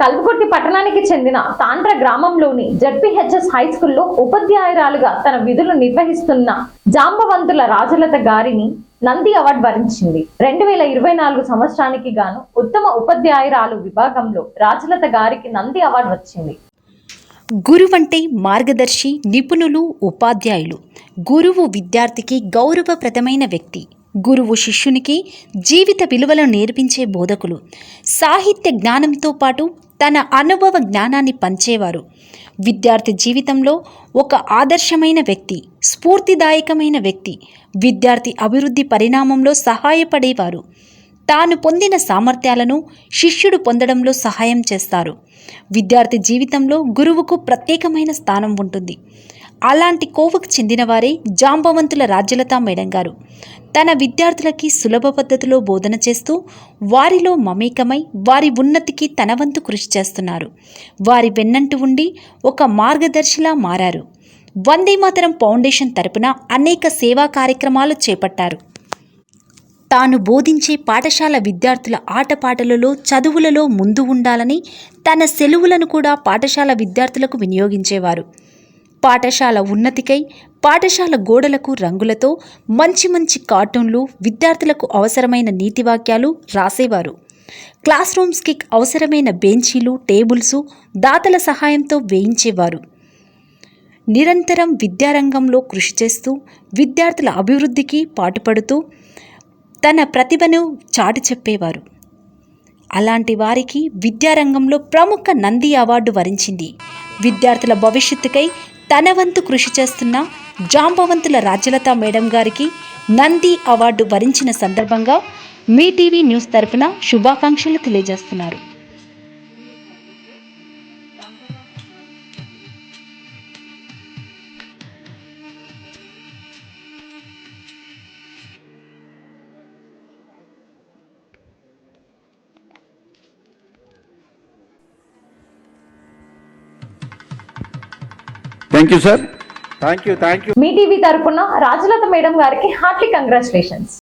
కల్వకుర్తి పట్టణానికి చెందిన తాండ్ర గ్రామంలోని జడ్పీహెచ్ఎస్ హై స్కూల్లో ఉపాధ్యాయురాలుగా తన విధులు నిర్వహిస్తున్న జాంబవంతుల రాజలత గారిని నంది అవార్డు వరించింది. 2024 సంవత్సరానికి గాను ఉత్తమ ఉపాధ్యాయురాలు విభాగంలో రాజలత గారికి నంది అవార్డు వచ్చింది. గురువంటే మార్గదర్శి, నిపుణులు, ఉపాధ్యాయులు. గురువు విద్యార్థికి గౌరవప్రదమైన వ్యక్తి. గురువు శిష్యునికి జీవిత విలువలను నేర్పించే బోధకులు. సాహిత్య జ్ఞానంతో పాటు తన అనుభవ జ్ఞానాన్ని పంచేవారు. విద్యార్థి జీవితంలో ఒక ఆదర్శమైన వ్యక్తి, స్ఫూర్తిదాయకమైన వ్యక్తి. విద్యార్థి అభివృద్ధి పరిణామంలో సహాయపడేవారు. తాను పొందిన సామర్థ్యాలను శిష్యుడు పొందడంలో సహాయం చేస్తారు. విద్యార్థి జీవితంలో గురువుకు ప్రత్యేకమైన స్థానం ఉంటుంది. అలాంటి కోవకు చెందినవారే జాంబవంతుల రాజ్యలత మేడం గారు. తన విద్యార్థులకి సులభ పద్ధతిలో బోధన చేస్తూ వారిలో మమేకమై వారి ఉన్నతికి తన వంతు కృషి చేస్తున్నారు. వారి వెన్నంటి ఉండి ఒక మార్గదర్శిలా మారారు. వందే మాతరం ఫౌండేషన్ తరపున అనేక సేవా కార్యక్రమాలు చేపట్టారు. తాను బోధించే పాఠశాల విద్యార్థుల ఆటపాటలలో, చదువులలో ముందు ఉండాలని తన సెలవులను కూడా పాఠశాల విద్యార్థులకు వినియోగించేవారు. పాఠశాల ఉన్నతికై పాఠశాల గోడలకు రంగులతో మంచి మంచి కార్టూన్లు, విద్యార్థులకు అవసరమైన నీతివాక్యాలు రాసేవారు. క్లాస్ రూమ్స్కి అవసరమైన బెంచీలు, టేబుల్స్ దాతల సహాయంతో వేయించేవారు. నిరంతరం విద్యారంగంలో కృషి చేస్తూ విద్యార్థుల అభివృద్ధికి పాటుపడుతూ తన ప్రతిభను చాటి చెప్పేవారు. అలాంటి వారికి విద్యారంగంలో ప్రముఖ నంది అవార్డు వరించింది. విద్యార్థుల భవిష్యత్తుకై తన వంతు కృషి చేస్తున్న జాంబవంతుల రాజ్యలత మేడం గారికి నంది అవార్డు వరించిన సందర్భంగా మీ టీవీ న్యూస్ తరపున శుభాకాంక్షలు తెలియజేస్తున్నారు. Thank you sir. Me TV తరపున రాజలత మేడం గారికి హార్ట్లీ కంగ్రాచులేషన్స్.